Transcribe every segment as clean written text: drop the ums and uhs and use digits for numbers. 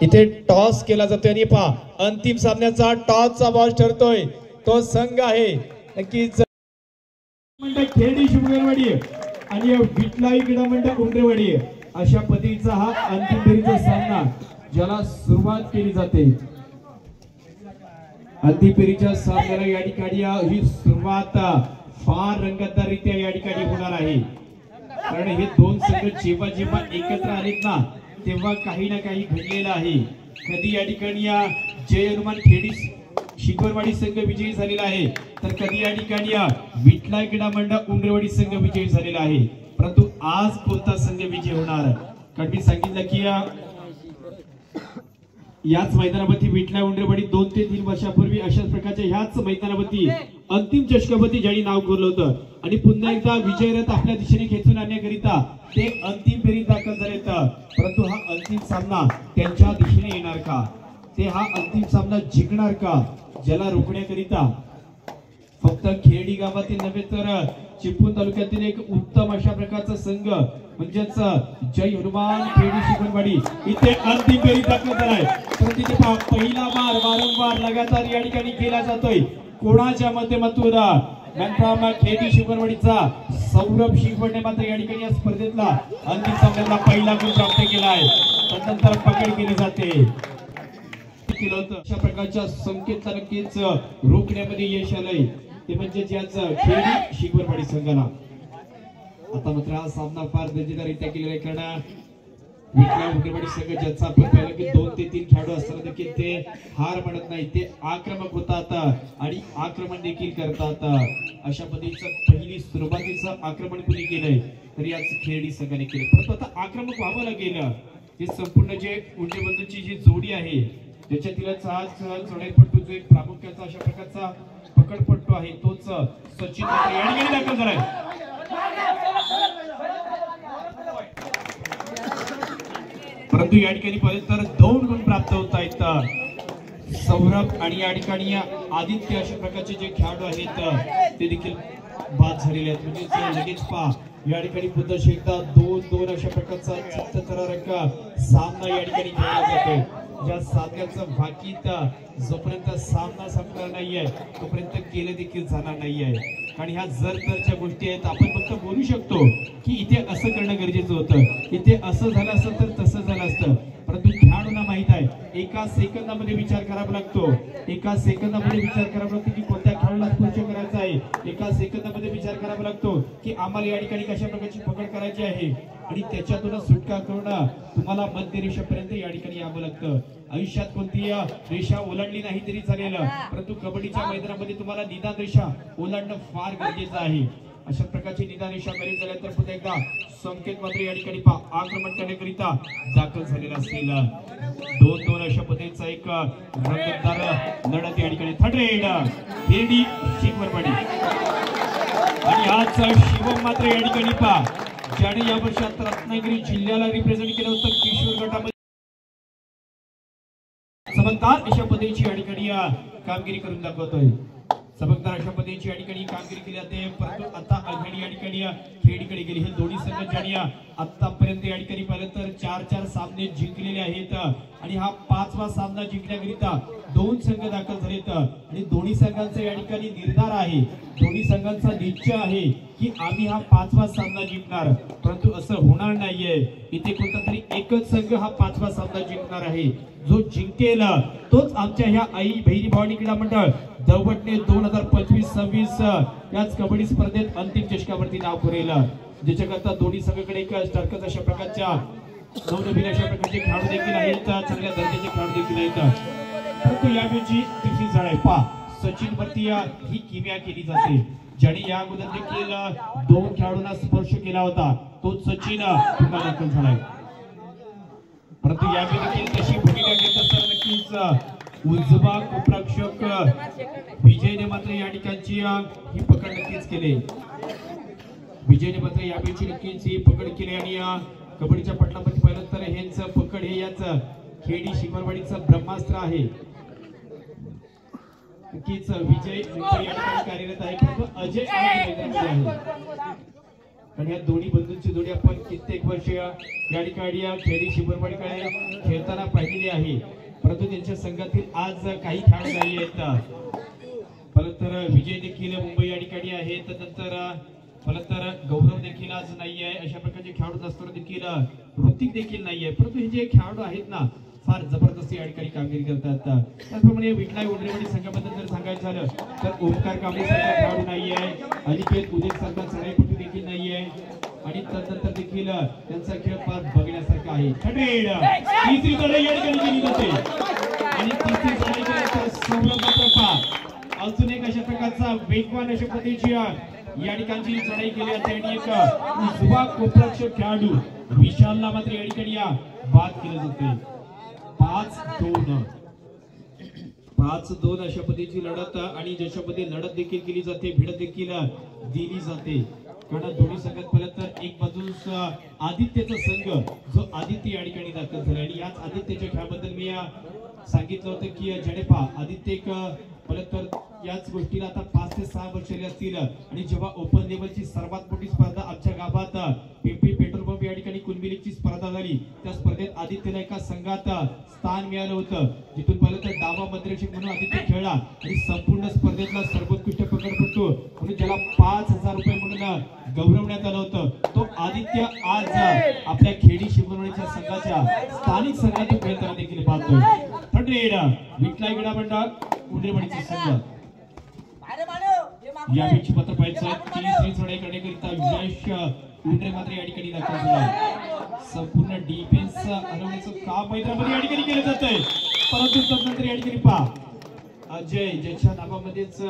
इथे टॉस केला जातोय आणि पहा अंतिम सामन्याचा टॉसचा बॉल ठरतोय तो संघ आहे नक्कीच खेडी शुभगरवाडी आणि विटलाई क्रीडामंडळ उमरेवाडी अशा पद्धतीचा हा अंतिम फेरीचा सामना ज्याला सुरुवात केली जाते। अंतिम फेरीच्या सामन्याला या ठिकाणी ही सुरुवात फार रंगतदाररित्या या ठिकाणी होणार आहे, कारण हे दोन संघ जेव्हा जेव्हा एकत्र आलेत ना तेव्हा काही ना काही घडलेलं आहे। कधी या ठिकाणी जय हनुमान खेडी शिखरवाडी संघ विजयी झालेला आहे, तर कधी या ठिकाणी विटलाई क्रीडा मंडळ उमरेवाडी संघ विजयी झालेला आहे। परंतु आज कोणता संघ विजयी होणार, कारण मी सांगितलं की याच मैदानावरती विटलाई उमरेवाडी 2 ते 3 वर्षापूर्वी अशाच प्रकारच्या ह्याच मैदानावरती अंतिम चषकावरती ज्यांनी नाव कोरलं होतं आणि पुन्हा एकदा विजयरथ आपल्या दिशेने खेचून आणण्याकरिता ते अंतिम फेरीत दाखल झालेत। परंतु हा अंतिम सामना त्यांच्या दिशेने येणार का, ते हा अंतिम सामना जिंकणार का, ज्याला रोखण्याकरिता फक्त खेडी गावातील नव्हे तर चिपळूण तालुक्यातील एक उत्तम अशा प्रकारचा संघ म्हणजेच जय हनुमान खेडी शिखरवाडी इथे अंतिम फेरीत दाखल झालाय। परंतु इथे पहिला बार वारंवार लगातार या ठिकाणी केला जातोय कोणाच्या माध्यमातून नंतर खेडी शिखरवाडीचा सौरभ शिखवणे मात्र या ठिकाणी या स्पर्धेतला अंतिम सामन्याला पहिला गुण प्राप्त केला आहे, त्यानंतर पकड केली जाते। अशा प्रकारच्या संकेत नक्कीच रोखण्यामध्ये यश आलंय ते म्हणजे ज्याच खेडी शिखरवाडी संघाला। आता मात्र हा सामना फार दर्जेदाररित्या केलेला आहे, कारण विटलाई उमरेवाडी संघ ज्याचा आपण पाहिलं की 2 ते 3 खेळाडू असताना देखील ते हार म्हणत नाही, ते आक्रमक होतात आणि आक्रमण देखील करतात। अशा पद्धतीचं पहिली सुरुवातीचं आक्रमण कुणी केलंय तर याच खेडी संघाने केलं, परंतु आता आक्रमक व्हावं लागेल। हे संपूर्ण जे उंडेबंधूची जी जोडी आहे त्याच्यातीलच आज चढाईपट्टू जो एक प्रामुख्याचा अशा प्रकारचा पकडपट्टू आहे तोच सचिन या ठिकाणी दाखल झालाय। परंतु या ठिकाणी पाहिलं तर 2 गुण प्राप्त होत आहेत सौरभ आणि या ठिकाणी आदित्य अशा प्रकारचे जे खेळाडू आहेत ते देखील बाद झालेले आहेत। म्हणजे लगेच पहा या ठिकाणी पुन्हा एकदा 2-2 अशा प्रकारचा चित्तथरारक सामना या ठिकाणी खेळला जातोय, ज्या सामन्याचं भाकीत जोपर्यंत सामना संपणार नाहीये तोपर्यंत केलं देखील जाणार नाहीये, कारण ह्या जर गोष्टी आहेत। आपण फक्त बोलू शकतो की इथे असं करणं गरजेचं होतं, इथे असं झालं असतं तर तसं झालं असतं, परंतु खेळाडूंना माहित आहे एका सेकंदामध्ये विचार करावा लागतो, एका सेकंदामध्ये विचार करावा लागतो की कोणत्या खेळाडूला स्पर्श करायचा आहे, एका सेकंदामध्ये विचार करावा लागतो की आम्हाला या ठिकाणी कशा प्रकारची पकड करायची आहे आणि त्याच्यातूनच सुटका करून तुम्हाला मध्य रेषेपर्यंत या ठिकाणी यावं लागतं। आयुष्यात कोणती रेषा ओलांडली नाही तरी चालेल, परंतु कबड्डीच्या मैदानामध्ये तुम्हाला निदान रेषा ओलांडणं फार गरजेचं आहे। अशा प्रकारची निदान रेषा बरीच झाल्या तर पुन्हा एकदा संकेत मात्र या ठिकाणी आक्रमण करण्याकरिता दाखल झालेला असेल। 2-2 अशा पद्धतीचा एक रंगतदार लढत या ठिकाणी थर्ड खेडी शिखरवाडी आणि आज शिवम मात्र या ठिकाणी ज्याने या वर्षात रत्नागिरी जिल्ह्याला रिप्रेझेंट केलं होतं किशोर गटामध्ये चमकदार अशा पद्धतीची या ठिकाणी कामगिरी करून दाखवतोय। चमकदार अशा पद्धतीची या ठिकाणी कामगिरी केली जाते, परंतु आता आघाडी या ठिकाणी खेडीकडे गेली। हे दोन्ही संघ ज्यांनी आतापर्यंत या ठिकाणी पाहिलं तर 4-4 सामने जिंकलेले आहेत आणि हा 5वा सामना जिंकण्याकरिता 2 संघ दाखल झालेत आणि दोन्ही संघांचा या ठिकाणी निर्धार आहे, दोन्ही संघांचा निश्चय आहे की आम्ही हा 5वा सामना जिंकणार, परंतु असं होणार नाहीये। इथे कोणता तरी एकच संघ हा 5वा सामना जिंकणार आहे, जो जिंकेल तोच आमच्या ह्या आई बहिणी भवानी क्रीडा मंडळ दवटने 2025-26 याच कबड्डी स्पर्धेत अंतिम चषकावरती नाव कोरेल, ज्याच्याकरता दोन्ही संघाकडे एक स्टार्कच अशा प्रकारच्या नवनवीन अशा प्रकारचे खेळाडू देखील आहेत, चांगल्या दर्जाचे खेळाडू देखील आहेत। परंतु यावेळी तिसरी झळ आहे सचिन वरती ही किमया केली जाते, ज्याने या अगोदर देखील 2 खेळाडूंना स्पर्श केला होता तोच सचिन पुन्हा दाखल झालाय। परंतु यावेळी देखील तशी भूमिका घेत असताना नक्कीच उजवा कोपराक्षक विजयने मात्र या ठिकाणची ही पकड नक्कीच केली, विजयने मात्र यावेळी नक्कीच ही पकड केली आणि कबड्डीच्या पटलामध्ये पाहिलं तर हेच पकड हे याच खेडी शिखरवाडीचं ब्रह्मास्त्र आहे। नक्कीच विजय या ठिकाणी कार्यरत आहे, परंतु अजय आहे आणि या दोन्ही बंधूंची जोडी आपण कित्येक वर्ष या ठिकाणी खेळी शिबरवाडीकडे खेळताना पाहिलेली आहे, परंतु त्यांच्या संघातील आज काही खेळाडू नाही आहेत. तर विजय देखील मुंबई या ठिकाणी आहेत, तर गौरव देखील आज नाही आहे. अशा प्रकारचे खेळाडू असताना देखील ऋतिक देखील नाही आहे, परंतु हे जे खेळाडू आहेत ना फार जबरदस्त या ठिकाणी कामगिरी करतात. त्याचप्रमाणे विठलाई उंडरेवाडी संघाबद्दल जर सांगायचं झालं तर ओमकार कांबळे सारखा खेळाडू नाही आहे, अनिकेत उदय सारखा चढाईपटू देखील नाही आहे आणि तदनंतर देखील त्यांचा खेळ फार बघण्यासारखा आहे. तिसरी चढाई या ठिकाणी केली जाते आणि तिसरी चढाई केल्यानंतर सौरभ अजून एक अशा प्रकारचा वेगवान अशा पद्धतीची या ठिकाणची चढाई केली जाते आणि एक युवा कोपरक्षक खेळाडू विशालला मात्र या ठिकाणी बाद केलं जाते. 5-2 अशा पद्धतीची लढत आणि ज्याच्यामध्ये लढत देखील केली जाते, भिडत देखील दिली जाते. कारण दोन्ही संघात पहिला तर एक बाजूस आदित्यचा संघ जो आदित्य या ठिकाणी दाखल झाला आणि याच आदित्यच्या खेळाबद्दल मी सांगितलं होतं की जडेपा आदित्य एक तर याच गोष्टीला आता 5 ते 6 वर्ष असतील आणि जेव्हा ओपन लेवलची सर्वात मोठी स्पर्धा आमच्या गावात पिंपरी पेट्रोल पंप या ठिकाणी कुलबिलीची स्पर्धा झाली, त्या स्पर्धेत आदित्यला एका संघात स्थान मिळालं होतं, जिथून पहिलं तर डावा मध्यरक्षक म्हणून आदित्य खेळला आणि संपूर्ण स्पर्धेतला सर्वोत्कृष्ट पकडपटू म्हणून ज्याला 5,000 रुपये म्हणून गौरवण्यात आलं होतं, तो आदित्य आज आपल्या खेडी शिवरवाडीच्या संघाच्या स्थानिक संघातून खेळताना देखील पाहतोय. विठलाई गडाबंडा उंडरेवाडीचा संघ या मॅच मात्र पाहायचं तिसरी चढाई करण्याकरिता यश उंडरे मात्र या ठिकाणी दाखल झाला. संपूर्ण डिफेन्स हलवण्याचं काम मैदानामध्ये या ठिकाणी केलं जात आहे, परंतु तदनंतर या ठिकाणी पहा अजय ज्याच्या नावामध्येच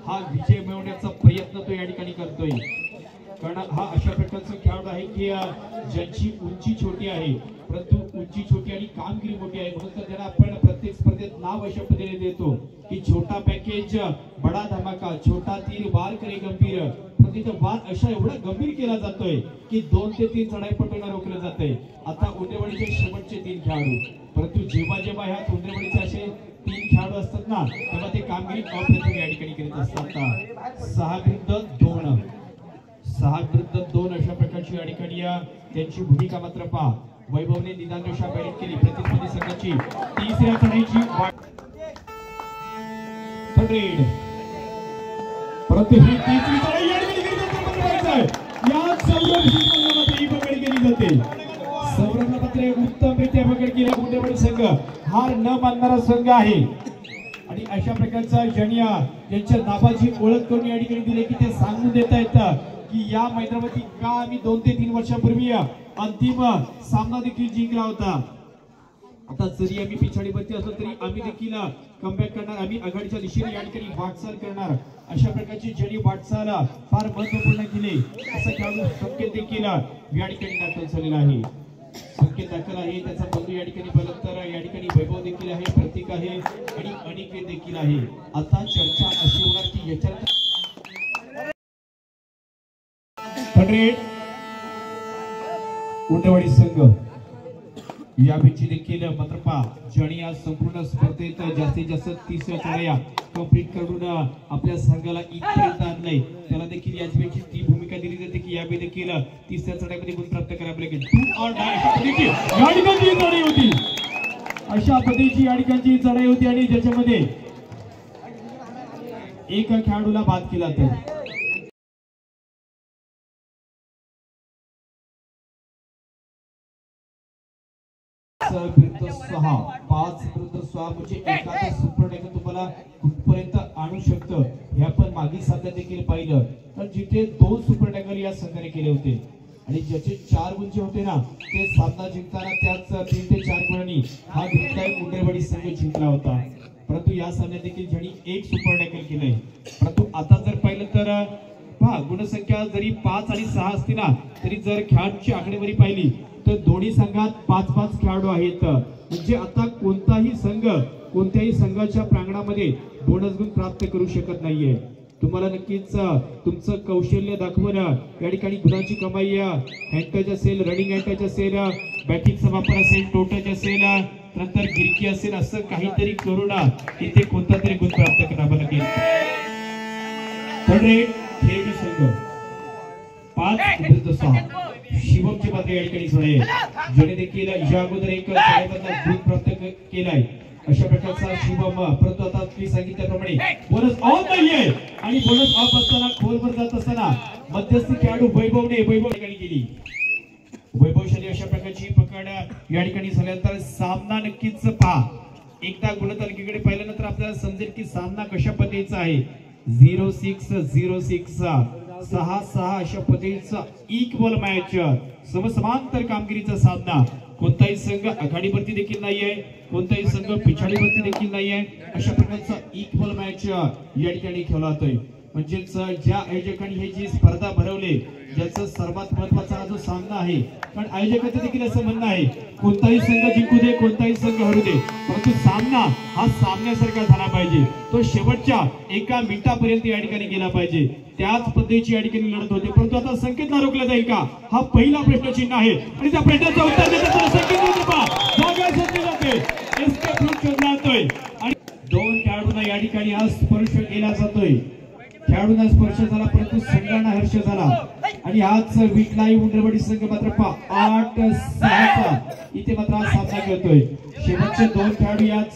हा विजय मिळवण्याचा प्रयत्न तो या ठिकाणी करतोय. कारण हा अशा प्रकारचा खेळाडू आहे की ज्याची उंची छोटी आहे परंतु उंची छोटी आणि कामगिरी मोठी आहे, म्हणून तर त्याला आपण प्रत्येक स्पर्धेत नाव अशा पद्धतीने देतो की छोटा पॅकेज बडा धमाका, छोटा तीर वार करे गंभीर. प्रतिचा वाद अशा एवढा गंभीर केला जातोय की 2 ते 3 चढाईपटूंना रोखलं जातंय. आता उंडरेवाडीचे शेवटचे 3 खेळाडू, परंतु जेव्हा ह्या उंडरेवाडीचे असे 3 खेळाडू असतात ना तेव्हा ते कामगिरी अप्रतिम या ठिकाणी करीत असतात. 6-2 अशा प्रकारची या ठिकाणी त्यांची भूमिका मात्र पहा. वैभवने निदानरेषा बॅटिंग केली, प्रतिस्पर्धी संघाची तिसऱ्या चढाईची परंतु ही तिसरी चढाई या ठिकाणी या सौरभ ही पकड केली जाते. सौरभला मात्र उत्तमरित्या पकड केली. उंडरेवाडी संघ हार न मानणारा संघ आहे आणि अशा प्रकारचा ज्यांच्या नावाची ओळख करून या ठिकाणी दिले की ते सांगून देता येतं की या मैदानावरती का आम्ही 2 ते 3 वर्षापूर्वी अंतिम सामना देखील जिंकला होता. आता जरी आम्ही पिछाडीवरती असलो तरी आम्ही देखील कमबॅक करणार, आम्ही आघाडीच्या दिशेने या ठिकाणी वाटचाल करणार. अशा प्रकारची ज्यांनी वाटचाल फार महत्वपूर्ण केली असं खेळाडू संकेत देखील या ठिकाणी दाखल झालेला आहे. संकेत दाखल आहे, त्याचा बंधू या ठिकाणी पाहिलं तर या ठिकाणी वैभव देखील आहे, प्रतीक आहे आणि अनिकेत देखील आहे. आता चर्चा अशी होणार की याच्यानंतर उंडरेवाडी संघ या मॅची देखील मात्र पहा ज्यांनी आज संपूर्ण स्पर्धेत जास्तीत जास्त 30 चढाया कंप्लीट करून आपल्या संघाला इथपर्यंत आणलंय, त्याला देखील याच मॅचची ती भूमिका दिली जाते की यावेळी देखील 30 चढाईमध्ये गुण प्राप्त करावे लागेल. चढाई होती, अशा पद्धतीची या ठिकाणची चढाई होती आणि ज्याच्यामध्ये एक खेळाडूला बाद केला तर 5-6 म्हणजे एखादा सुपर टॅकल तुम्हाला कुठपर्यंत आणू शकतं हे आपण मागील सामन्यात देखील पाहिलं. तर जिथे 2 सुपर टॅकल या संघाने केले होते आणि ज्याचे 4 गुण जे होते ना ते सामना जिंकताना त्याच 3 ते 4 गुणांनी हा विठलाई उंडरेवाडी संघ जिंकला होता. परंतु या सामन्यात देखील ज्यांनी 1 सुपर टॅकल केलंय, परंतु आता जर पाहिलं तर पहा गुणसंख्या जरी 5 आणि 6 असती ना तरी जर खेळाडूची आकडेवारी पाहिली तर दोन्ही संघात 5-5 खेळाडू आहेत. म्हणजे आता कोणताही संघ कोणत्याही संघाच्या प्रांगणामध्ये बोनस गुण प्राप्त करू शकत नाहीये. तुम्हाला नक्कीच तुमचं कौशल्य दाखवून या ठिकाणी गुणांची कमाई हँडटच असेल, रनिंग हँडटच असेल, बॅटिंगचा वापर असेल, टोटच असेल, नंतर गिरकी असेल, असं काहीतरी करून इथे कोणता तरी गुण प्राप्त करावा लागेल. खेडी संघ 5 विरुद्ध 6 शिवमची मात्र या ठिकाणी सोडे ज्याने देखील या अगोदर एक साडेमधला गुण प्राप्त केलाय अशा प्रकारचा शिवम परंतु आता मी सांगितल्याप्रमाणे बोनस ऑफ नाहीये आणि बोनस ऑफ असताना खोलवर जात असताना मध्यस्थी खेळाडू वैभव ठिकाणी गेली वैभवशाली अशा प्रकारची पकड या ठिकाणी झाल्यानंतर सामना नक्कीच पहा एकदा गुणतालिकेकडे पाहिल्यानंतर आपल्याला समजेल की सामना कशा पद्धतीचा आहे 0-6 6-6 अशा पद्धतीचा इक्वल मॅच समसमांतर कामगिरीचा सामना कोणताही संघ आघाडीवरती देखील नाहीये कोणताही संघ पिछाडीवरती देखील नाहीये अशा प्रकारचा इक्वल मॅच या ठिकाणी खेळला जातोय म्हणजेच ज्या आयोजकांनी हे जी स्पर्धा भरवली ज्याचा सर्वात महत्त्वाचा जो सामना आहे कारण आयोजकांचं देखील असं म्हणणं आहे कोणताही संघ जिंकू दे कोणताही संघ हरू दे परंतु सामना हा सामन्यासारखा झाला पाहिजे तो शेवटच्या एका मिनिटापर्यंत या ठिकाणी गेला पाहिजे त्याच पद्धतीची या ठिकाणी लढत होते परंतु आता संकेतला रोखला जाईल का हा पहिला प्रश्नचिन्ह आहे आणि त्या प्रश्नाचं उत्तर देण्याचं संकेत जागा शोधली जाते एस्केप रूट शोधला जातोय आणि 2 खेळाडूंना या ठिकाणी हा स्पर्श केला जातोय खेळाडूंना स्पर्श झाला परंतु संघांना हर्ष झाला आणि आज विटलाई उंडरवाडी संघ मात्र 8-6 इथे मात्र हा सामना खेळतोय शेवटचे 2 खेळाडू याच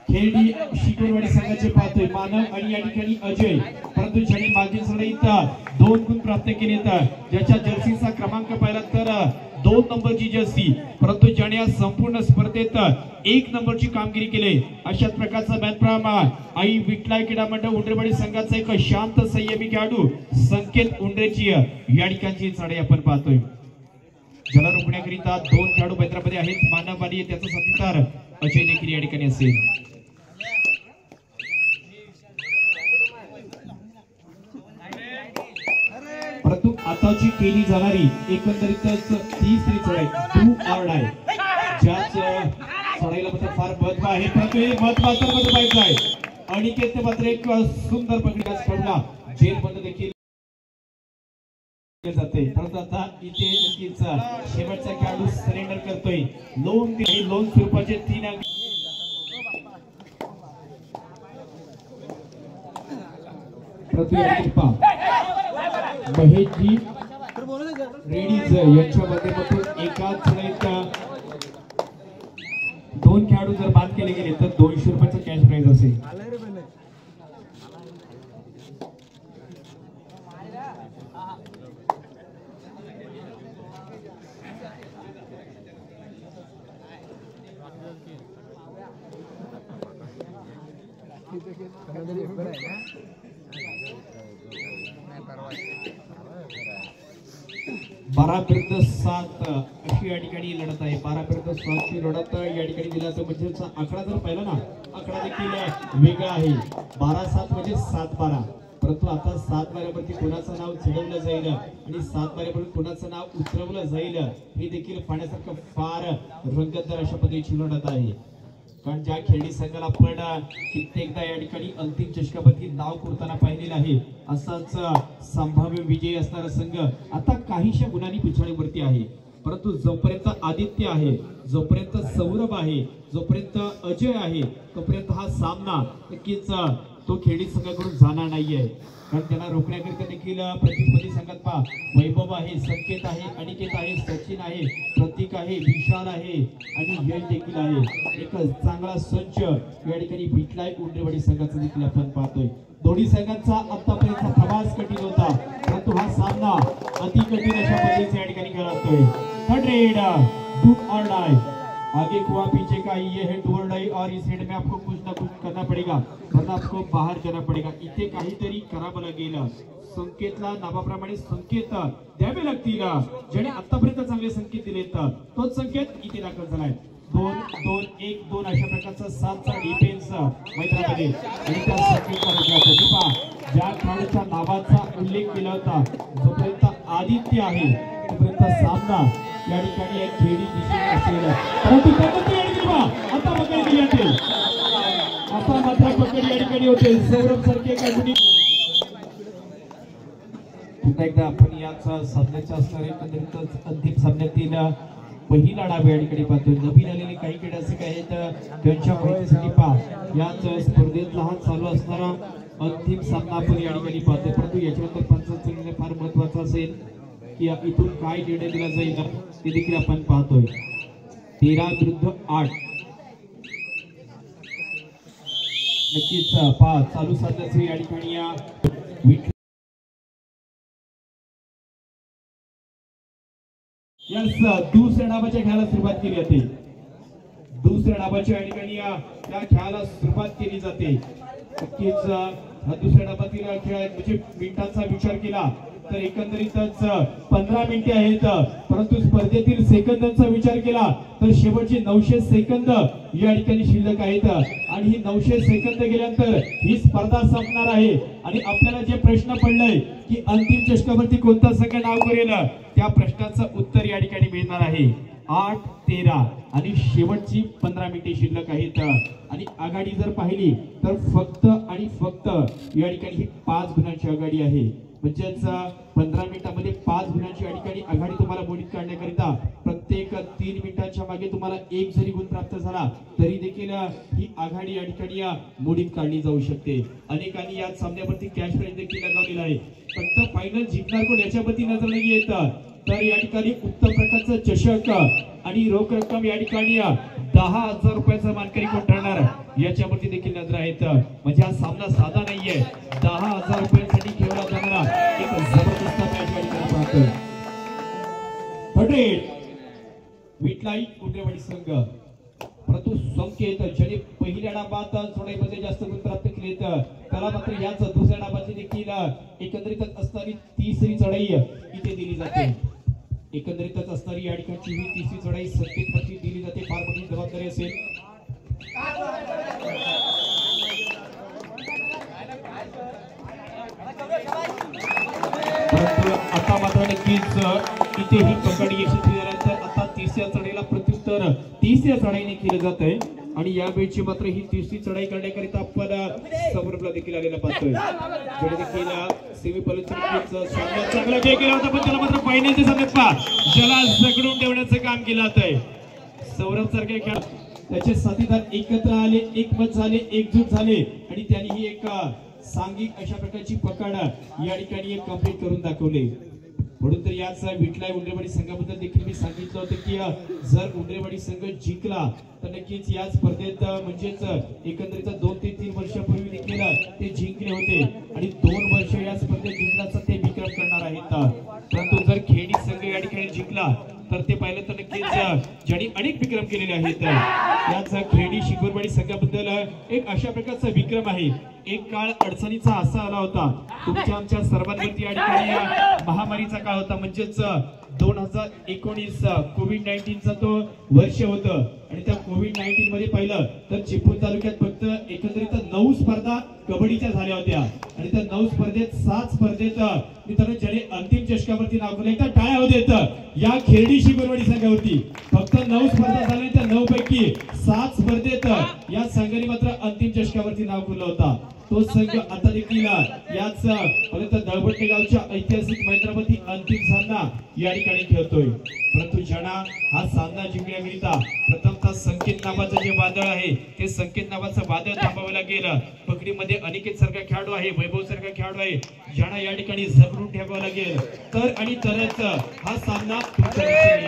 खेळडी शिकोरवाडी संघाचे पाहतोय मानव आणि या ठिकाणी अजय परंतु ज्यांनी मागील सराईत 2 गुण प्राप्त केले तर ज्याच्या जर्सीचा क्रमांक पाहिला तर 2 नंबरची जर्सी परंतु ज्याने या संपूर्ण स्पर्धेत 1 नंबरची कामगिरी केली अशाच प्रकारचा मॅनप्राम आई विटलाई क्रीडा मंडळ उंडरवाडी संघाचा एक शांत संयमी खेळाडू संकेत उंडरेची या ठिकाणची चढाई आपण पाहतोय ज्याला रोखण्याकरिता 2 खेळाडू मैदानामध्ये आहेत मानव आणि त्याचा साथीदार अजय देखील या ठिकाणी असेल परंतु आताची केली जाणारी एकंदरीतच तिसरी चढाई डू ऑर डाय ज्याच चढाईला मात्र फार महत्व आहे परंतु हे महत्वाचं मध्ये पाहिजे आहे अनिकेत मात्र एक सुंदर पकडण्यास पडला जेलमध्ये देखील जाते परंतु आता इथे नक्कीच शेवटचा खेळाडू सरेंडर करतोय लोन स्वरूपाचे 3 अंक प्रतियोगिता महेशजी रेडीज यांच्या माध्यमातून एकाच चढाईत 2 खेळाडू जर बाद केले गेले तर 200 रुपयाचं कॅश प्राइज असेल बारा विरुद्ध 7 अशी या ठिकाणी लढत आहे 12 विरुद्ध 7 ची लढत या ठिकाणी दिला तर म्हणजे आकडा जर पाहिला ना आकडा देखील वेगळा आहे 12-7 म्हणजे 7-12 परंतु आता 7 बाऱ्यावरती कोणाचं नाव चढवलं जाईल आणि 7 बाऱ्यावरून कोणाचं नाव उतरवलं जाईल हे देखील पाहण्यासारखं फार रंगतदार अशा पद्धतीची लढत आहे कारण ज्या खेळणी संघाला आपण कित्येकदा या ठिकाणी अंतिम चषकावरती नाव करताना पाहिलेलं आहे असाच संभाव्य विजयी असणारा संघ आता काहीशा गुणांनी पिछाडीवरती आहे परंतु जोपर्यंत आदित्य आहे जोपर्यंत सौरभ आहे जोपर्यंत अजय आहे तोपर्यंत हा सामना नक्कीच तो खेळणी संघाकडून जाणार नाहीये कारण त्यांना रोखण्याकरिता देखील प्रतिस्पर्धी संघात पहा वैभव आहे संकेत आहे अनिकेत आहे सचिन आहे प्रतीक आहे विशाल आहे आणि यश देखील आहे एक चांगला संच या ठिकाणी विटलाई उंडरवाडी संघाचा देखील आपण पाहतोय दोन्ही संघांचा आतापर्यंतचा प्रवास कठीण होता परंतु हा सामना अति कठीण अशा पद्धतीने या ठिकाणी खेळतोय 100 डू ऑर डाय आगे को पीछे का ये है डू और डाई और इस रेड में आपको कुछ ना कुछ करना पड़ेगा वरना आपको बाहर जाना पड़ेगा इथे काहीतरी करावं लागेल संकेतला नावाप्रमाणे संकेत द्यावे लागतील ज्याने आतापर्यंत चांगले संकेत दिलेत तोच संकेत इथे दाखल झालाय 2-2-1-2 अशा प्रकारचा 7चा डिफेन्स मैदानामध्ये आणि त्या संकेतचा ज्या खेळाडूच्या नावाचा उल्लेख केला होता जोपर्यंत आदित्य आहे तोपर्यंत सामना या ठिकाणी एक खेळी दिसून असेल परंतु आता पकड केली जाते आता मात्र पकड या ठिकाणी होते सौरभ सारखे काही पुन्हा एकदा आपण याच सामन्याच्या असणारे एकंदरीतच अंतिम सामन्यातील पहिला डाव या ठिकाणी पाहतोय नवीन आलेले काही खेळ असे काही आहेत त्यांच्या माहितीसाठी पहा याच स्पर्धेत लहान चालू असणारा अंतिम सामना आपण या ठिकाणी पाहतोय, परंतु याच्यानंतर पंचांचा निर्णय फार महत्वाचा असेल की इथून काय निर्णय दिला जाईल ते देखील आपण पाहतोय. 13 विरुद्ध 8 नक्कीच चालू साधण्याचं या ठिकाणी दुसऱ्या डावाच्या खेळाला सुरुवात केली जाते. दुसऱ्या डावाच्या या ठिकाणी त्या खेळाला सुरुवात केली जाते. नक्कीच दुसऱ्या डावातील खेळ म्हणजे मिनिटांचा विचार केला तर एकंदरीतच 15 मिनिटे आहेत, परंतु स्पर्धेतील सेकंदांचा विचार केला तर शेवटचे 900 सेकंद या ठिकाणी शिल्लक आहेत आणि ही 900 सेकंद गेल्यानंतर ही स्पर्धा संपणार आहे. आणि आपल्याला जे प्रश्न पडलाय की अंतिम चषकावरती कोणता संघ नाव करेल त्या प्रश्नाचं उत्तर या ठिकाणी मिळणार आहे. 8-13 आणि शेवटची 15 मिनिटे शिल्लक आहेत आणि आघाडी जर पाहिली तर फक्त आणि फक्त या ठिकाणी ही 5 गुणांची आघाडी आहे. म्हणजेच 15 मिनिटांमध्ये 5 गुणांची या ठिकाणी आघाडी तुम्हाला मोडीत काढण्याकरिता प्रत्येक 3 मिनिटांच्या मागे तुम्हाला एक जरी गुण प्राप्त झाला तरी देखील ही आघाडी या ठिकाणी मोडीत काढली जाऊ शकते. अनेकांनी या सामन्यावरती कॅश प्राइज देखील लगावलेला आहे, फक्त फायनल जिंकणार कोण याच्यावरती नजर नाही येत. तर या ठिकाणी उत्तम प्रकारचं चषक आणि रोख रक्कम या ठिकाणी 10,000 रुपयाचा मानकरी कोण ठरणार याच्यावरती देखील नजर आहेत. म्हणजे हा सामना साधा नाहीये. 10,000 रुपयांसाठी खेळला जाणारा एक जबरदस्त मॅच या ठिकाणी पाहतोय. विटलाई उंडरेवाडी संघ, परंतु संकेत ज्याने पहिल्या डावात सोडाईमध्ये जास्त गुण प्राप्त केले त्याला मात्र याच दुसऱ्या डावाची देखील एकंदरीतच असणारी तिसरी चढाई इथे दिली जाते. एकंदरीतच असणारी या ठिकाणची ही तिसरी चढाई संकेतवरती दिली जाते. फार मोठी जबाबदारी असेल. परंतु आता मात्र नक्कीच इथे ही पकड यशस्वी झाल्यानंतर आता तिसऱ्या चढाईला प्रत्युत्तर तिसऱ्या चढाईने केलं जात आहे आणि यावेळची मात्र ही तिसरी चढाई करण्याकरिता आपण समोरला देखील आलेला पाहतोय. जेणे देखील सेमीफायनलचा सामना चांगला खेळ केला होता, पण त्याला मात्र फायनलच्या सामन्यात ज्याला जगडून ठेवण्याचं काम केलं जातंय. सौरभ सारखे खेळ त्याचे साथीदार एकत्र आले, एकमत झाले, एकजूट झाले आणि त्यांनी ही एक सांघिक अशा प्रकारची पकड या ठिकाणी कंप्लीट करून दाखवले. म्हणून तर याच विटलाई उंडरेवाडी संघाबद्दल देखील मी सांगितलं होतं की जर उंडरेवाडी संघ जिंकला तर नक्कीच या स्पर्धेत म्हणजेच एकंदरीत 2 ते 3 वर्षापूर्वी देखील ते जिंकले होते आणि 2 वर्ष या स्पर्धेत जिंकण्याचा ते विक्रम करणार आहेत. परंतु जर खेडी संघ या ठिकाणी जिंकला तर ते पाहिलं तर नक्कीच ज्यांनी अनेक विक्रम केलेले आहेत. याच खेडी शिगोरवाडी संघाबद्दल एक अशा प्रकारचा विक्रम आहे. एक काळ अडचणीचा असा आला होता तुमच्या आमच्या सर्वांवरती या ठिकाणी महामारीचा काळ होता, म्हणजेच 2019 कोविड-19चा तो वर्ष होतं आणि त्या कोविड-19 मध्ये पाहिलं तर चिपळूण तालुक्यात फक्त एकंदरीत 9 स्पर्धा कबड्डीच्या झाल्या होत्या आणि त्या 9 स्पर्धेत 7 स्पर्धेत मित्रांनो ज्याने अंतिम चषकावरती नाव केलं तर टाळ्या होत्या या खेरडी शिगोरवाडी संघावरती. फक्त 9 स्पर्धा झाल्या, त्या 9 पैकी 7 स्पर्धेत या संघाने मात्र अंतिम चषकावरती नाव केलं होता. तो संघ आता देखील याच दळबट्टे गावच्या ऐतिहासिक मैदानावरती अंतिम सामना या ठिकाणी खेळतोय. परंतु ज्यांना हा सामना जिंकण्याकरिता प्रथमतः संकेत नावाचं जे वादळ आहे ते संकेत नावाचं वादळ थांबावं लागेल. पकडीमध्ये अनिकेत सारखा खेळाडू आहे, वैभव सारखा खेळाडू आहे, ज्यांना या ठिकाणी जबरून ठेवावं लागेल तर आणि तरच हा सामना तुमच्या दिशेने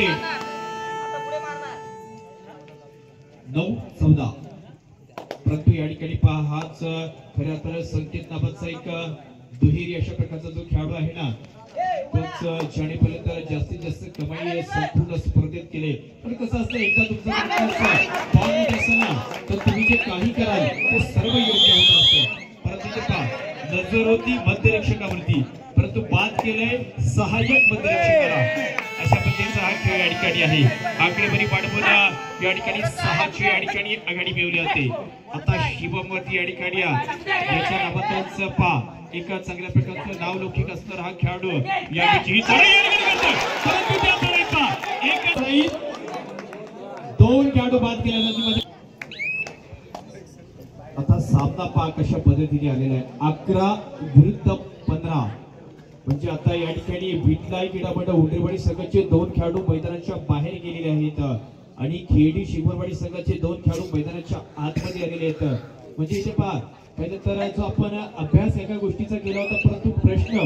येईल. 9-14 परंतु या ठिकाणी पहा हाच खऱ्या तर संकेत नावाचा एक दुहेरी अशा प्रकारचा जो खेळाडू आहे ना तोच ज्याने पर्यंत जास्तीत जास्त कमाई संपूर्ण स्पर्धेत केले. पण कसं असतं एकदा तुमचं असेल ना तर तुम्ही जे काही कराल ते सर्व योग्य होत असतं. परंतु ते पहा नजर होती मध्यरक्षकावरती परंतु बाद केलंय सहाय्यक मध्यरक्षकाला. अशा पद्धतीचा हा खेळ या ठिकाणी आहे. आकडेवारी वाढवून या ठिकाणी 6ची या ठिकाणी आघाडी मिळवली जाते. आता शिवमवरती या ठिकाणी याच्या नावातच पा एक चांगल्या प्रकारचं नाव लौकिक असणारा हा खेळाडू या दोन खेळाडू बाद केल्या जाते. आता सामना पा कशा पद्धतीने आलेला आहे 11 विरुद्ध 15. म्हणजे आता या ठिकाणी विटलाई क्रीडा मंडळ उंडरेवाडी संघाचे 2 खेळाडू मैदानाच्या बाहेर गेलेले आहेत. आणि खेडी शिवरवाडी संघाचे 2 खेळाडू मैदानाच्या आतमध्ये आलेले आहेत. म्हणजे इथे पहा पहिले तर जो आपण अभ्यास एका गोष्टीचा केला होता, परंतु प्रश्न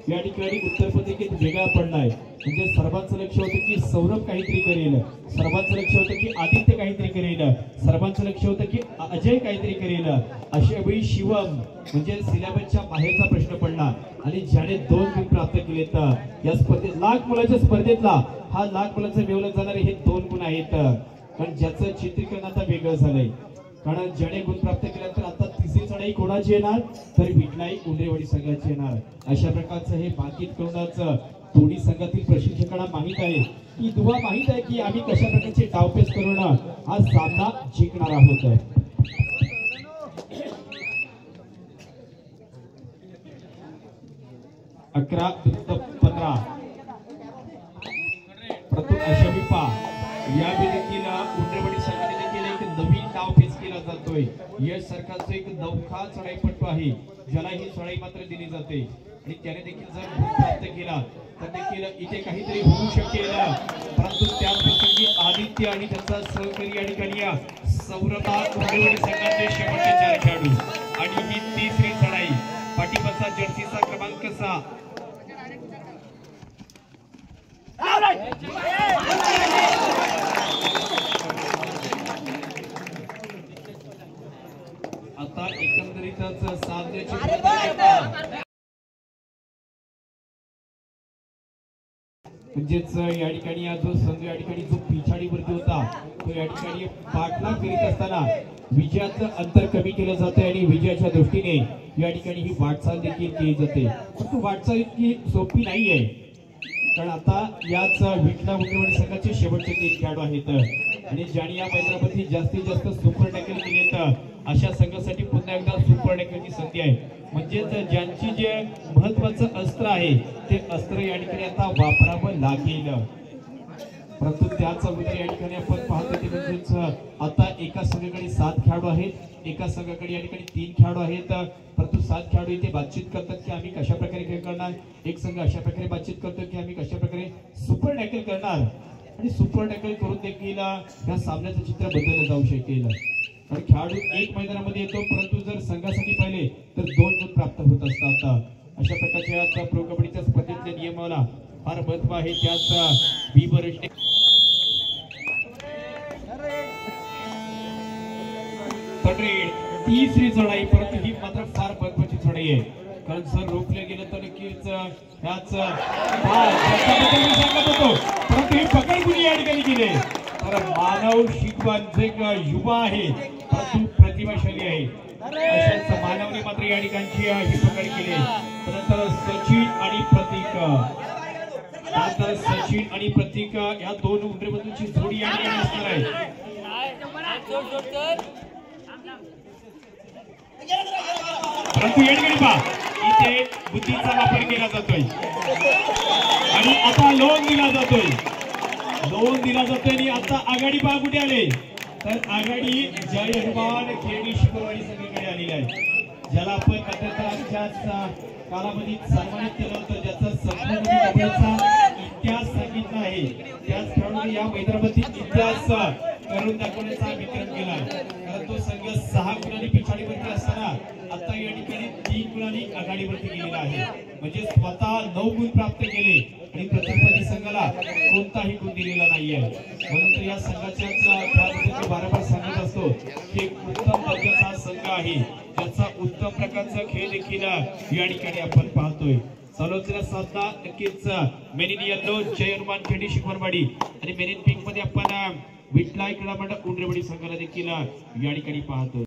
या ठिकाणी उत्तर पत्रिकेत वेगळा पडलाय. म्हणजे सर्वांचं लक्ष होतं की सौरभ काहीतरी करेल, सर्वांचं लक्ष होतं की आदित्य काहीतरी करेल, सर्वांचं लक्ष होतं की अजय काहीतरी करेल. अशा वेळी शिवम म्हणजे सिलेबसच्या बाहेरचा प्रश्न पडला आणि ज्याने 2 गुण प्राप्त केलेत या स्पर्धेत, लाख मुलाच्या स्पर्धेतला हा लाख मुलाचं मिळवलं जाणारे हे 2 गुण आहेत. कारण ज्याचं चित्रीकरण आता वेगळं झालंय. कारण ज्याने गुण प्राप्त केल्यानंतर आता तिसरी चढाई कोणाची येणार तर विठलाई उंडरेवाडी संघाची येणार. अशा प्रकारचं हे भाकीत करूनच दोन्ही संघातील प्रशिक्षकांना माहित आहे की दुवा माहित आहे की आम्ही कशा प्रकारचे डावपेच करून हा सामना जिंकणार आहोत. अकरा 15 परंतु अशा विपा या देखील उंडरेवाडी संघाने देखील एक नवीन डावपेच केला जातोय. यश सरकारचा एक नौखा चढाईपट्टू आहे ज्याला ही चढाई मात्र दिली जाते आणि त्याने देखील जर गुण प्राप्त केला तर देखील इथे काहीतरी होऊ शकेल. परंतु त्याच प्रसंगी आदित्य आणि त्याचा सहकारी या ठिकाणी सौरभ उंडरेवाडी संघाचे शेवटचे 4 खेळाडू आणि ही तिसरी चढाई पाठीमागचा जर्सीचा क्रमांक 6 आता एकंदरीतच साधण्याची म्हणजेच या ठिकाणी जो संघ या ठिकाणी जो पिछाडीवरती होता तो या ठिकाणी पाठलाग करीत असताना विजयाचं अंतर कमी केलं जातं आणि विजयाच्या दृष्टीने या ठिकाणी ही वाटचाल देखील केली जाते. परंतु वाटचाल इतकी सोपी नाहीये कारण आता याच विठला उंडरेवाडी संघाचे शेवटचे 3 खेळाडू आहेत आणि ज्यांनी या मैदानामध्ये जास्तीत जास्त सुपर टॅकल केलेत अशा संघासाठी पुन्हा एकदा सुपर टॅकलची संधी आहे. म्हणजे ज्यांची जे महत्वाचं अस्त्र आहे ते अस्त्र या ठिकाणी आता वापरावं लागेल. परंतु त्याच अगोदर या ठिकाणी आपण पाहतो की म्हणजेच आता एका संघाकडे 7 खेळाडू आहेत, एका संघाकडे या ठिकाणी 3 खेळाडू आहेत. परंतु 7 खेळाडू इथे बातचीत करतात की आम्ही कशा प्रकारे खेळ करणार. एक संघ अशा प्रकारे बातचीत करतो की आम्ही कशा प्रकारे सुपर टॅकल करणार आणि सुपर टॅकल करून देखील या सामन्याचं चित्र बदललं जाऊ शकेल. कारण खेळाडू एक मैदानामध्ये येतो परंतु जर संघासाठी पाहिले तर 2 गुण प्राप्त होत असतात. अशा प्रकारच्या प्रो कबड्डीच्या स्पर्धेतल्या नियमाला फार महत्व आहे. त्याच बी बरडे तिसरी चढाई परंतु ही मात्र फार महत्वाची चढाई आहे. कारण जर रोखले गेलं तर नक्कीच ह्याच सांगत होतो परंतु ही पकड कुणी या ठिकाणी केली तर मानव शिकवान जे युवा आहे परंतु प्रतिभाशाली आहे अशाच मानवने मात्र या ठिकाणची ही पकड केली. त्यानंतर सचिन आणि प्रतीक या 2 उंडरेमधूनची जोडी या ठिकाणी असणार आहे. परंतु या ठिकाणी पहा इथे बुद्धीचा वापर केला जातोय आणि आता लोन दिला जातोय आणि आता आघाडी पहा कुठे आले तर आघाडी जय हनुमान खेडी शिवरवाडी संघाकडे आलेली आहे. ज्याला आपण मध्यंतराच्या कालावधीत सन्मानित केलं होतं, ज्याचा संपूर्ण इतिहास सांगितला आहे त्याच खेळाडूने या मैदानामध्ये इतिहास करून दाखवण्याचा विक्रम केला. कारण तो संघ 6 गुणांनी पिछाडीवरती असताना आता या ठिकाणी 3 गुणांनी आघाडीवरती गेलेला आहे. म्हणजे स्वतः 9 गुण प्राप्त केले आणि प्रतिस्पर्धी संघाला कोणताही गुण दिलेला नाहीये. म्हणून तर या संघाच्याच वारंवार सांगत असतो की उत्तम दर्जाचा संघ आहे ज्याचा उत्तम प्रकारचा खेळ देखील या ठिकाणी आपण पाहतोय. चालवलेला सामना नक्कीच मेन इन येलो जय हनुमान खेडी शिवरवाडी आणि मेन इन पिंक मध्ये आपण विठलाई क्रीडा मंडळ उंडरेवाडी संघाला देखील या ठिकाणी पाहतो.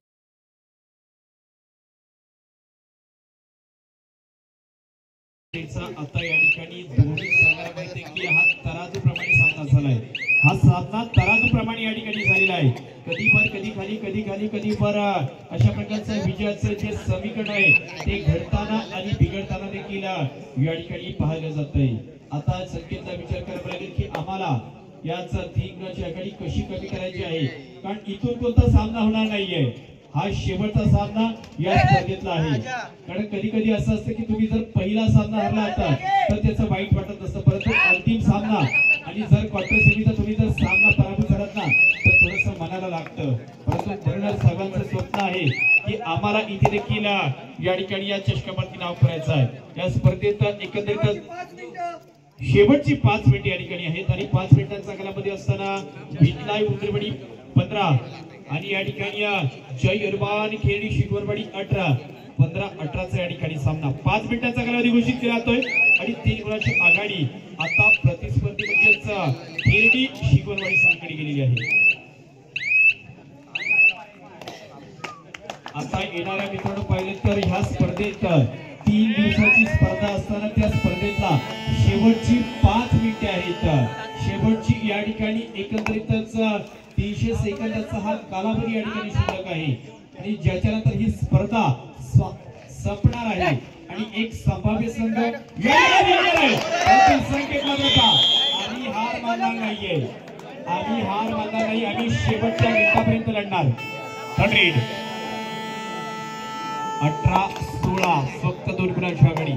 आता या ठिकाणी दोन्ही संघाला माहिती आहे की हा तराजूप्रमाणे सामना झालाय. हा सामना तराजूप्रमाणे या ठिकाणी झालेला आहे. कधी वर कधी खाली कधी खाली कधी वर अशा प्रकारचं विजयाचं जे समीकरण आहे ते घडताना आणि बिघडताना देखील या ठिकाणी पाहायला जातंय. आता संकेतचा विचार करावा लागेल की आम्हाला याच 3 गुणाची आघाडी कशी कमी करायची आहे. कारण इथून कोणता सामना होणार नाहीये. हा शेवटचा सामना या स्पर्धेतला आहे. कारण कधी कधी असं असतं की तुम्ही जर पहिला सामना हरला होता तर त्याचं वाईट वाटत असतं, परंतु अंतिम सामना आणि जर क्वार्टर सेमीचा तुम्ही जर सामना पराभूत झालात ना लागतं, परंतु म्हणूनच सर्वांचं स्वप्न आहे की आम्हाला इथे देखील या ठिकाणी या चषकावरती नाव करायचं आहे. या स्पर्धेत एकंदरीत शेवटची 5 मिनिटे या ठिकाणी आहेत आणि 5 मिनिटांचा कालावधी असताना भिटलाई उंदरवडी 15 आणि या ठिकाणी जय अरबान खेळणी शिकवणवाडी 18 15-18 या ठिकाणी सामना 5 मिनिटांचा कालावधी घोषित केला जातोय आणि 3 गुणांची आघाडी आता प्रतिस्पर्धी म्हणजेच खेळणी शिकवणवाडी संघाकडे गेलेली आहे. आता येणाऱ्या मित्रांनो पाहिले तर ह्या स्पर्धेत 3 दिवसाची स्पर्धा असताना त्या स्पर्धेतला शेवटची 5 मिनिटे आहेत. शेवटची या ठिकाणी एकंदरीतच 300 सेकंदाचा हा कालावधी या ठिकाणी शिल्लक आहे आणि ज्याच्यानंतर ही स्पर्धा संपणार आहे आणि एक संभाव्य संघ संकेत मात्र आम्ही हार मानणार नाहीये, आम्ही हार मानणार नाही, आम्ही शेवटच्या मिनिटापर्यंत लढणार. 18-16 फक्त 2 गुणांची आघाडी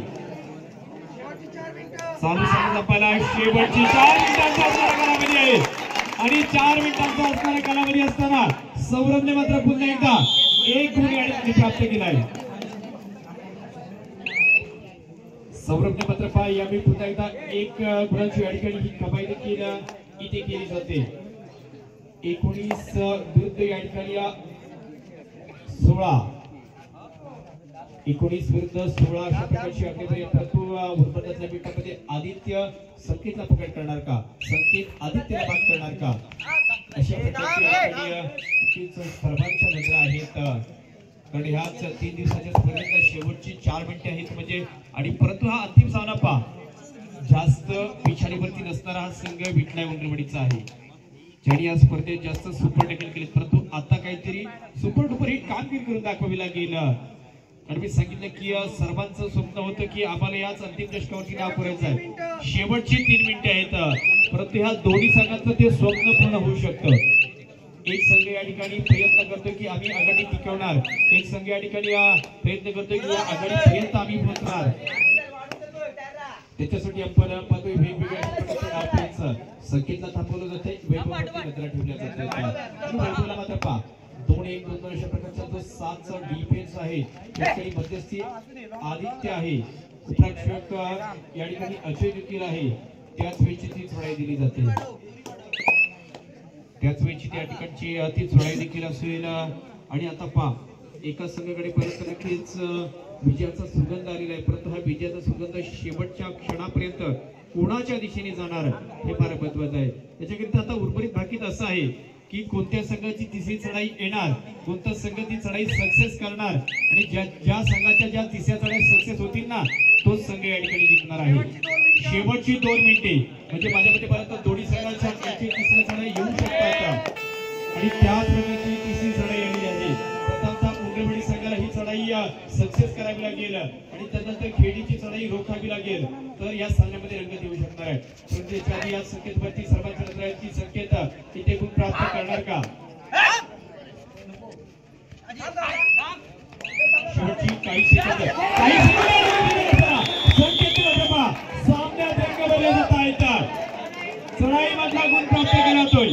चालू संपायला शेवटची 4 मिनिटांचा असणारा कालावधी आहे आणि 4 मिनिटांचा असणारा कालावधी असताना सौरभने मात्र पुन्हा एकदा 1 गुण या ठिकाणी प्राप्त केलाय. सौरभने मात्र पहा यावेळी पुन्हा एकदा 1 गुणांची या ठिकाणी ही कमाई देखील इथे केली जाते. 19 विरुद्ध या ठिकाणी 16 19 विरुद्ध 16 अशा प्रकारची आकडेवारी. परंतु उर्वरितल्या मिनिटांमध्ये आदित्य संकेतला पकड करणार का, संकेत आदित्यला बाद करणार का, अशा प्रकारची सर्वांच्या नजरा आहेत. कारण ह्याच 3 दिवसाच्या स्पर्धेला शेवटची 4 मिनिटे आहेत म्हणजे आणि परंतु हा अंतिम सामना पहा जास्त पिछाडीवरती नसणारा हा संघ भिटलाई उंदरवडीचा आहे ज्यांनी या स्पर्धेत जास्त सुपर टॅकल केले, परंतु आता काहीतरी सुपर डुपर हिट कामगिरी करून दाखवावी लागेल. आणि मी सांगितलं की सर्वांचं स्वप्न होतं की आम्हाला याच अंतिम चषकावरती नाव करायचं आहे. शेवटची 3 मिनिटे आहेत परंतु ह्या दोन्ही संघांचं ते स्वप्न पूर्ण होऊ शकतं. एक संघ या ठिकाणी प्रयत्न करतोय की आम्ही आघाडी टिकवणार, एक संघ या ठिकाणी प्रयत्न करतोय की या आघाडीपर्यंत आम्ही पोहोचणार. त्याच्यासाठी आपण पाहतोय वेगवेगळ्या संकेतला थांबवलं जाते, वैभववरती नजरा ठेवल्या जाते. वैभवला मात्र पहा 2-1 2 अशा प्रकारचा जो 7चा डिफेन्स आहे त्याची मध्यस्थी आदित्य आहे, उपरक्षक या ठिकाणी अजय देखील आहे. त्याच वेळची ती चढाई दिली जाते, त्याच वेळची त्या ठिकाणची ती चढाई देखील असेल. आणि आता पहा एका संघाकडे परत नक्कीच विजयाचा सुगंध आलेला आहे, परंतु हा विजयाचा सुगंध शेवटच्या क्षणापर्यंत कोणाच्या दिशेने जाणार हे फार महत्वाचं आहे. त्याच्याकरिता आता उर्वरित भाकीत असं आहे की कोणत्या संघाची तिसरी चढाई येणार, कोणता संघ ती चढाई सक्सेस करणार आणि ज्या संघाच्या ज्या तिसऱ्या चढाई सक्सेस होतील ना तोच संघ या ठिकाणी जिंकणार आहे. शेवटची 2 मिनिटे म्हणजे माझ्या मते पर्यंत दोन्ही संघाच्या तिसऱ्या चढाई येऊ शकतात आणि त्याच प्रकारची तिसरी चढाई आलेली आहे. प्रथमतः उंदरवडी संघाला ही चढाई सक्सेस करावी लागेल आणि त्यानंतर खेडीची चढाई रोखावी लागेल तर या सामन्यामध्ये रंगत येऊ शकणार आहे. परंतु याच्या आधी या संकेतवरती सर्वांच्या नजर आहे की संकेत इथे गुण प्राप्त करणार का. शेवटची काही सेकंद सामन्यात रंग बदलले जात आहेत. चढाई मधला गुण प्राप्त केला जातोय.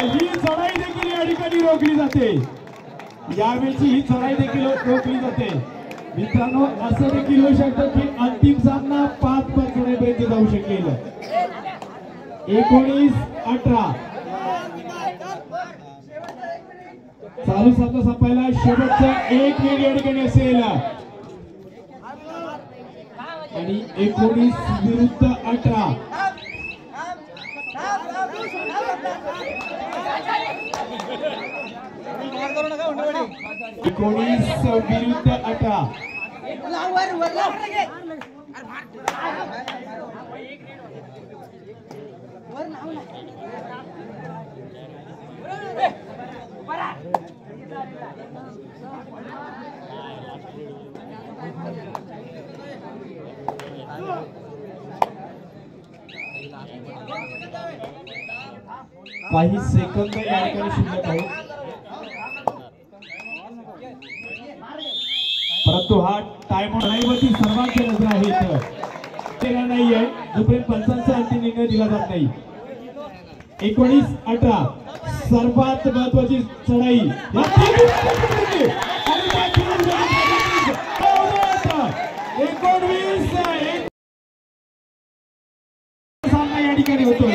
ही चढाई देखील या ठिकाणी रोखली जाते, यावेळची ही चढाई देखील रोखली जाते. मित्रांनो असं देखील होऊ शकतं की अंतिम सामना 5-5 चढाईपर्यंत जाऊ शकेल. 19-18 चालू सामना संपायला शेवटचा 1 मिनिट या ठिकाणी असेल आणि 19 विरुद्ध 18 19 विरुद्ध 18 काही सेकंद या ठिकाणी शिल्लक आहेत. परंतु परंतु हा टाइम लढाईवरती सर्वांच्या नजर आहेत केला नाहीये जोपर्यंत पंचांचा अंतिम निर्णय दिला जात नाही. 19-18 सर्वात महत्वाची चढाई सामना या ठिकाणी होतो.